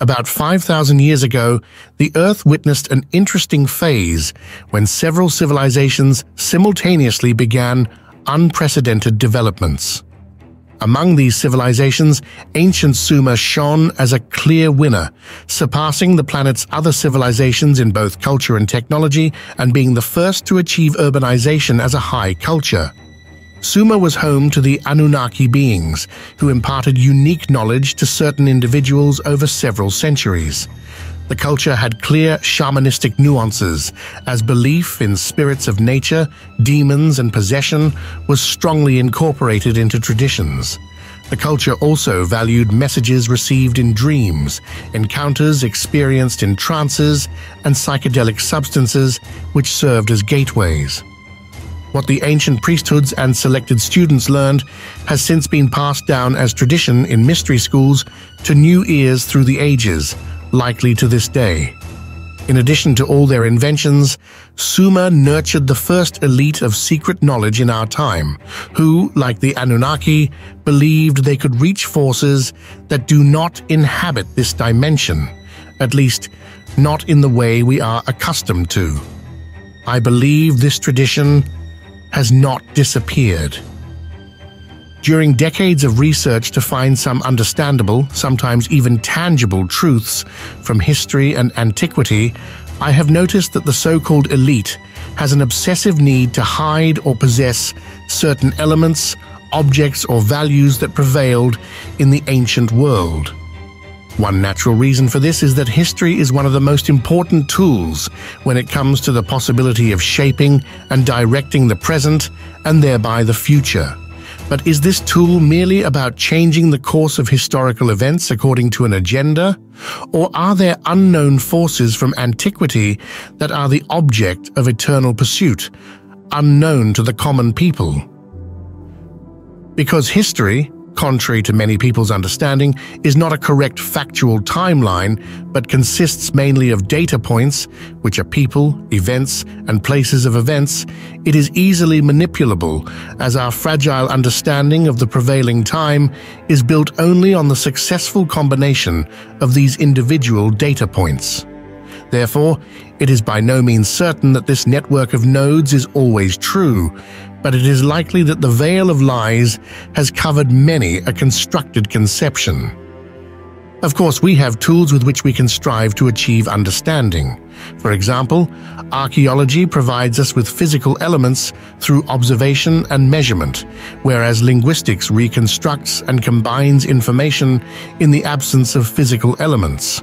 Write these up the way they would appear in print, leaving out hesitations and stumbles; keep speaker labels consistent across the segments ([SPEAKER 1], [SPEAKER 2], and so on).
[SPEAKER 1] About 5,000 years ago, the Earth witnessed an interesting phase when several civilizations simultaneously began unprecedented developments. Among these civilizations, ancient Sumer shone as a clear winner, surpassing the planet's other civilizations in both culture and technology and being the first to achieve urbanization as a high culture. Sumer was home to the Anunnaki beings, who imparted unique knowledge to certain individuals over several centuries. The culture had clear shamanistic nuances, as belief in spirits of nature, demons, and possession was strongly incorporated into traditions. The culture also valued messages received in dreams, encounters experienced in trances, and psychedelic substances, which served as gateways. What the ancient priesthoods and selected students learned has since been passed down as tradition in mystery schools to new ears through the ages, likely to this day. In addition to all their inventions, Sumer nurtured the first elite of secret knowledge in our time, who, like the Anunnaki, believed they could reach forces that do not inhabit this dimension, at least not in the way we are accustomed to. I believe this tradition has not disappeared. During decades of research to find some understandable, sometimes even tangible truths from history and antiquity, I have noticed that the so-called elite has an obsessive need to hide or possess certain elements, objects, or values that prevailed in the ancient world. One natural reason for this is that history is one of the most important tools when it comes to the possibility of shaping and directing the present and thereby the future. But is this tool merely about changing the course of historical events according to an agenda? Or are there unknown forces from antiquity that are the object of eternal pursuit, unknown to the common people? Because history, contrary to many people's understanding, is not a correct factual timeline, but consists mainly of data points, which are people, events, and places of events, it is easily manipulable, as our fragile understanding of the prevailing time is built only on the successful combination of these individual data points. Therefore, it is by no means certain that this network of nodes is always true, but it is likely that the veil of lies has covered many a constructed conception. Of course, we have tools with which we can strive to achieve understanding. For example, archaeology provides us with physical elements through observation and measurement, whereas linguistics reconstructs and combines information in the absence of physical elements.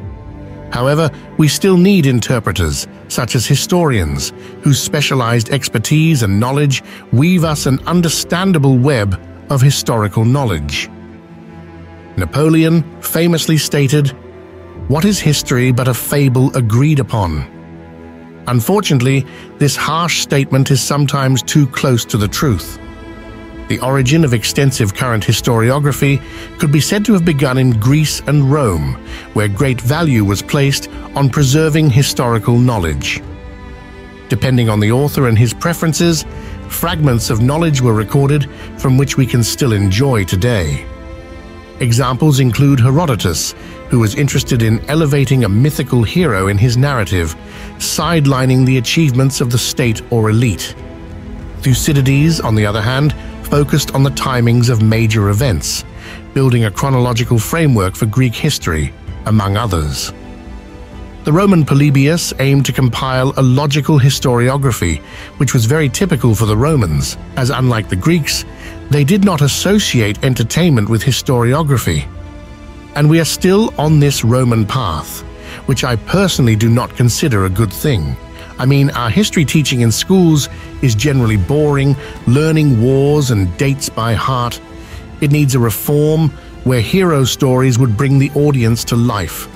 [SPEAKER 1] However, we still need interpreters, such as historians, whose specialized expertise and knowledge weave us an understandable web of historical knowledge. Napoleon famously stated, "What is history but a fable agreed upon?" Unfortunately, this harsh statement is sometimes too close to the truth. The origin of extensive current historiography could be said to have begun in Greece and Rome, where great value was placed on preserving historical knowledge. Depending on the author and his preferences, fragments of knowledge were recorded from which we can still enjoy today. Examples include Herodotus, who was interested in elevating a mythical hero in his narrative, sidelining the achievements of the state or elite. Thucydides, on the other hand, focused on the timings of major events, building a chronological framework for Greek history, among others. The Roman Polybius aimed to compile a logical historiography, which was very typical for the Romans, as unlike the Greeks, they did not associate entertainment with historiography. And we are still on this Roman path, which I personally do not consider a good thing. I mean, our history teaching in schools is generally boring, learning wars and dates by heart. It needs a reform where hero stories would bring the audience to life.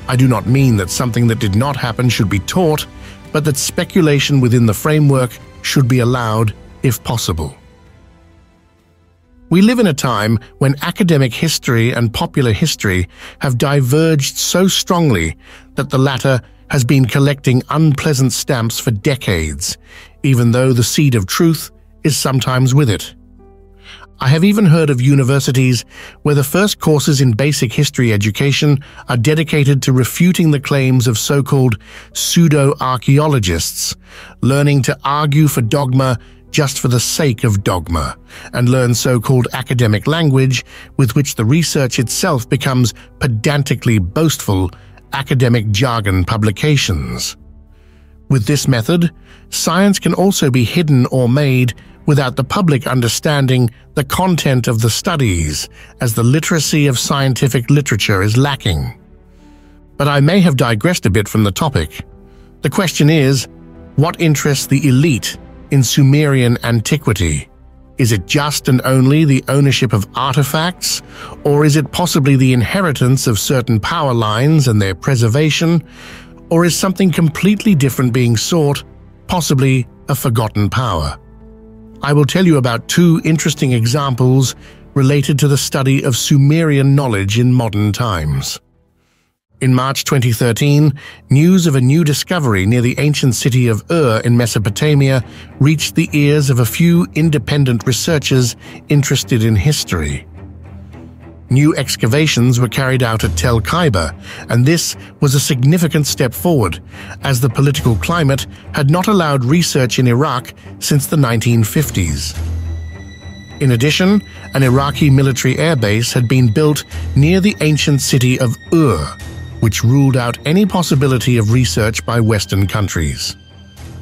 [SPEAKER 1] I do not mean that something that did not happen should be taught, but that speculation within the framework should be allowed if possible. We live in a time when academic history and popular history have diverged so strongly that the latter has been collecting unpleasant stamps for decades, even though the seed of truth is sometimes with it. I have even heard of universities where the first courses in basic history education are dedicated to refuting the claims of so-called pseudo-archaeologists, learning to argue for dogma just for the sake of dogma, and learn so-called academic language with which the research itself becomes pedantically boastful academic jargon publications. With this method, science can also be hidden or made without the public understanding the content of the studies, as the literacy of scientific literature is lacking. But I may have digressed a bit from the topic. The question is, what interests the elite in Sumerian antiquity? Is it just and only the ownership of artifacts, or is it possibly the inheritance of certain power lines and their preservation, or is something completely different being sought, possibly a forgotten power? I will tell you about two interesting examples related to the study of Sumerian knowledge in modern times. In March 2013, news of a new discovery near the ancient city of in Mesopotamia reached the ears of a few independent researchers interested in history. New excavations were carried out at Tel Khaibar, and this was a significant step forward, as the political climate had not allowed research in Iraq since the 1950s. In addition, an Iraqi military airbase had been built near the ancient city of which ruled out any possibility of research by Western countries.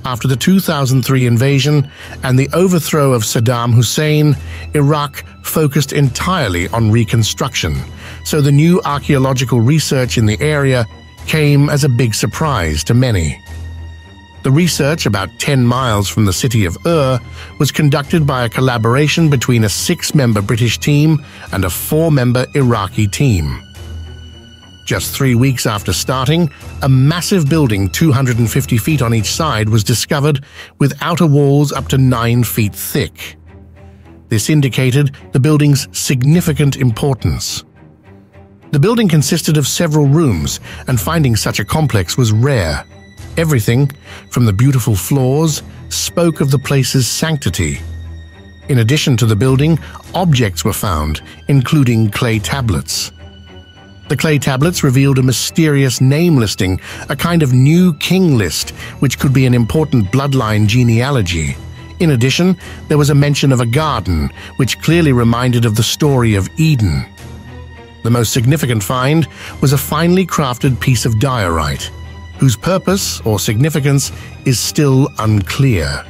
[SPEAKER 1] After the 2003 invasion and the overthrow of Saddam Hussein, Iraq focused entirely on reconstruction, so the new archaeological research in the area came as a big surprise to many. The research, about 10 miles from the city of was conducted by a collaboration between a 6-member British team and a 4-member Iraqi team. Just 3 weeks after starting, a massive building 250 feet on each side was discovered with outer walls up to 9 feet thick. This indicated the building's significant importance. The building consisted of several rooms, and finding such a complex was rare. Everything, from the beautiful floors, spoke of the place's sanctity. In addition to the building, objects were found, including clay tablets. The clay tablets revealed a mysterious name listing, a kind of new king list, which could be an important bloodline genealogy. In addition, there was a mention of a garden, which clearly reminded of the story of Eden. The most significant find was a finely crafted piece of diorite, whose purpose or significance is still unclear.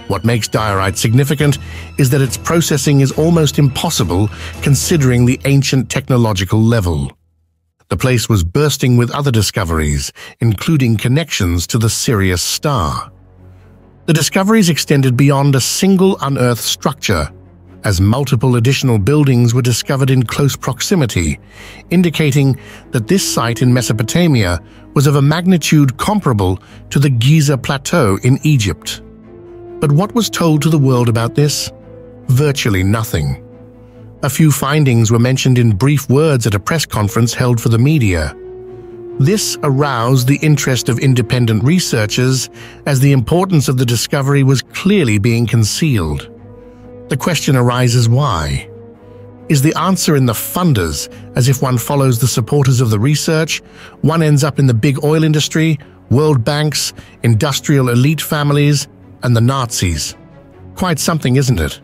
[SPEAKER 1] What makes diorite significant is that its processing is almost impossible considering the ancient technological level. The place was bursting with other discoveries, including connections to the Sirius star. The discoveries extended beyond a single unearthed structure, as multiple additional buildings were discovered in close proximity, indicating that this site in Mesopotamia was of a magnitude comparable to the Giza Plateau in Egypt. But what was told to the world about this? Virtually nothing. A few findings were mentioned in brief words at a press conference held for the media. This aroused the interest of independent researchers, as the importance of the discovery was clearly being concealed. The question arises, why? Is the answer in the funders, as if one follows the supporters of the research, one ends up in the big oil industry, world banks, industrial elite families, and the Nazis? Quite something, isn't it?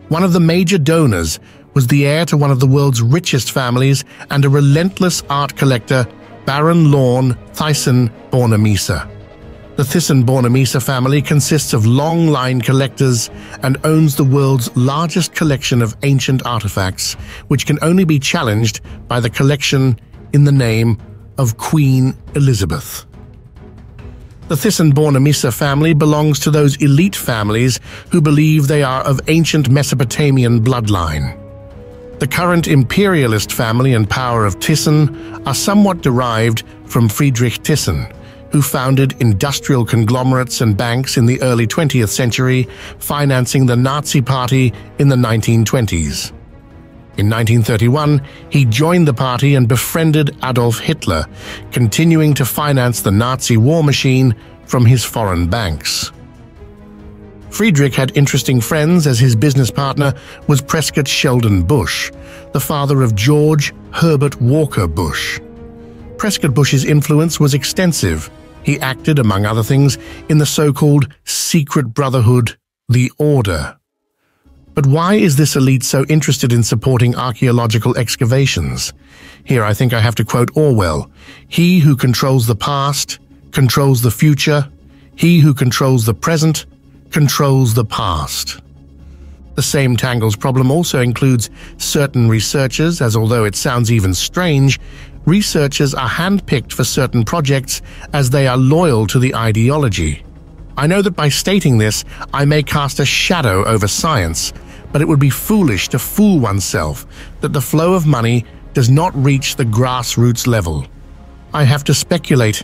[SPEAKER 1] One of the major donors was the heir to one of the world's richest families and a relentless art collector, Baron Lorne Thyssen-Bornemisza. The Thyssen-Bornemisza family consists of long-line collectors and owns the world's largest collection of ancient artifacts, which can only be challenged by the collection in the name of Queen Elizabeth. The Thyssen-Bornemisza family belongs to those elite families who believe they are of ancient Mesopotamian bloodline. The current imperialist family and power of Thyssen are somewhat derived from Friedrich Thyssen, who founded industrial conglomerates and banks in the early 20th century, financing the Nazi Party in the 1920s. In 1931, he joined the party and befriended Adolf Hitler, continuing to finance the Nazi war machine from his foreign banks. Friedrich had interesting friends, as his business partner was Prescott Sheldon Bush, the father of George Herbert Walker Bush. Prescott Bush's influence was extensive. He acted, among other things, in the so-called secret brotherhood, the Order. But why is this elite so interested in supporting archaeological excavations? Here I think I have to quote Orwell: "He who controls the past controls the future. He who controls the present controls the past." The same tangles problem also includes certain researchers, as although it sounds even strange, researchers are handpicked for certain projects as they are loyal to the ideology. I know that by stating this, I may cast a shadow over science, but it would be foolish to fool oneself that the flow of money does not reach the grassroots level. I have to speculate.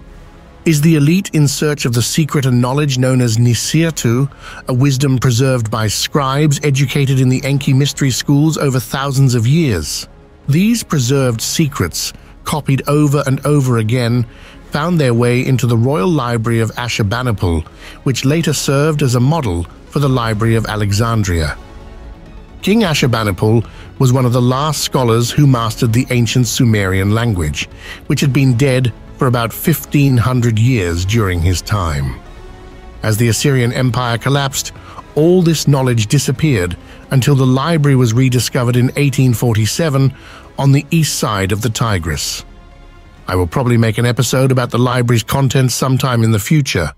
[SPEAKER 1] Is the elite in search of the secret and knowledge known as Nisirtu, a wisdom preserved by scribes educated in the Enki mystery schools over thousands of years? These preserved secrets, copied over and over again, found their way into the Royal Library of Ashurbanipal, which later served as a model for the Library of Alexandria. King Ashurbanipal was one of the last scholars who mastered the ancient Sumerian language, which had been dead for about 1,500 years during his time. As the Assyrian Empire collapsed, all this knowledge disappeared until the library was rediscovered in 1847 on the east side of the Tigris. I will probably make an episode about the library's contents sometime in the future.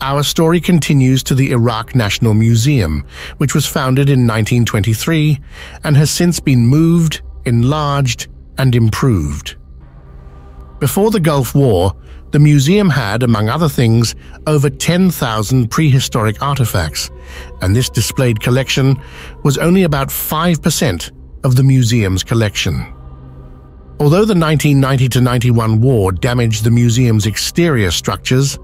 [SPEAKER 1] Our story continues to the Iraq National Museum, which was founded in 1923 and has since been moved, enlarged, and improved. Before the Gulf War, the museum had, among other things, over 10,000 prehistoric artifacts, and this displayed collection was only about 5% of the museum's collection. Although the 1990-91 war damaged the museum's exterior structures,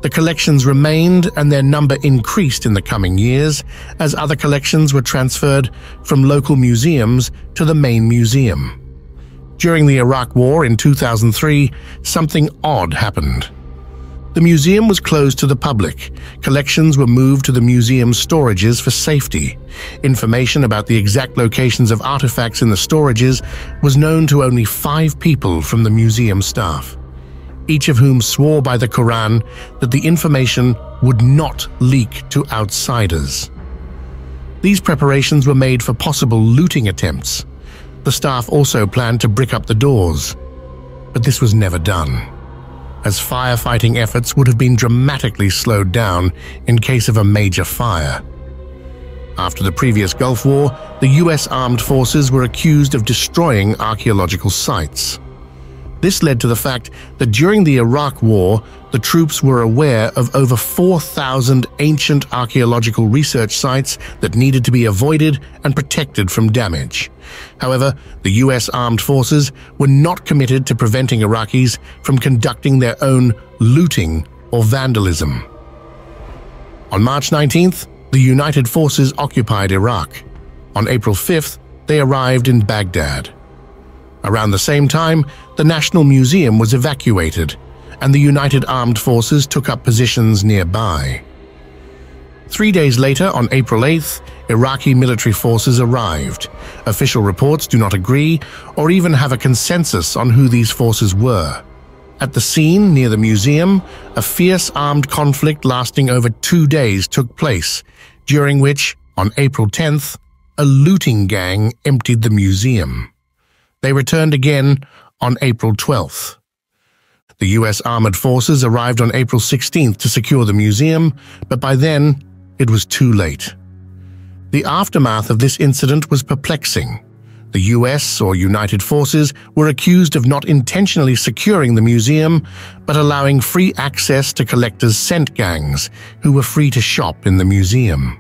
[SPEAKER 1] the collections remained and their number increased in the coming years as other collections were transferred from local museums to the main museum. During the Iraq War in 2003, something odd happened. The museum was closed to the public. Collections were moved to the museum's storages for safety. Information about the exact locations of artifacts in the storages was known to only 5 people from the museum staff, each of whom swore by the Quran that the information would not leak to outsiders. These preparations were made for possible looting attempts. The staff also planned to brick up the doors, but this was never done, as firefighting efforts would have been dramatically slowed down in case of a major fire. After the previous Gulf War, the US armed forces were accused of destroying archaeological sites. This led to the fact that during the Iraq War, the troops were aware of over 4,000 ancient archaeological research sites that needed to be avoided and protected from damage. However, the US armed forces were not committed to preventing Iraqis from conducting their own looting or vandalism. On March 19th, the United Forces occupied Iraq. On April 5th, they arrived in Baghdad. Around the same time, the National Museum was evacuated, and the United Armed Forces took up positions nearby. 3 days later, on April 8th, Iraqi military forces arrived. Official reports do not agree or even have a consensus on who these forces were. At the scene near the museum, a fierce armed conflict lasting over 2 days took place, during which, on April 10th, a looting gang emptied the museum. They returned again on April 12th. The US Armored Forces arrived on April 16th to secure the museum, but by then, it was too late. The aftermath of this incident was perplexing. The US, or United Forces, were accused of not intentionally securing the museum, but allowing free access to collectors' scent gangs, who were free to shop in the museum.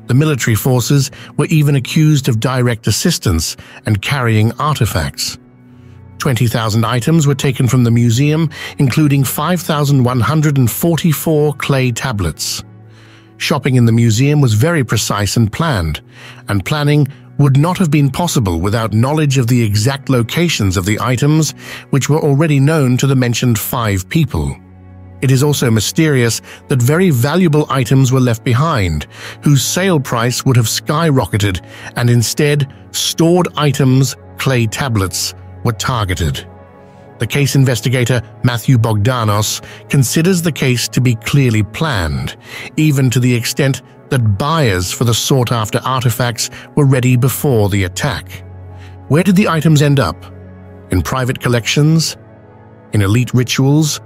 [SPEAKER 1] The military forces were even accused of direct assistance and carrying artifacts. 20,000 items were taken from the museum, including 5,144 clay tablets. Shopping in the museum was very precise and planned, and planning would not have been possible without knowledge of the exact locations of the items, which were already known to the mentioned 5 people. It is also mysterious that very valuable items were left behind, whose sale price would have skyrocketed, and instead, stored items, clay tablets, were targeted. The case investigator Matthew Bogdanos considers the case to be clearly planned, even to the extent that buyers for the sought-after artifacts were ready before the attack. Where did the items end up? In private collections? In elite rituals?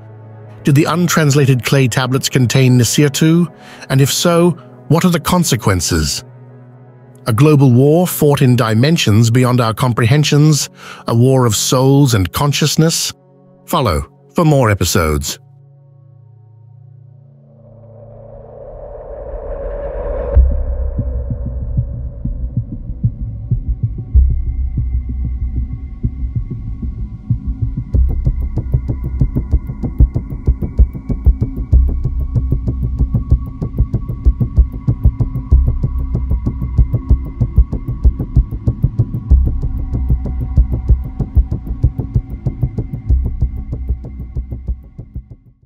[SPEAKER 1] Did the untranslated clay tablets contain Nisirtu? And if so, what are the consequences? A global war fought in dimensions beyond our comprehensions? A war of souls and consciousness? Follow for more episodes.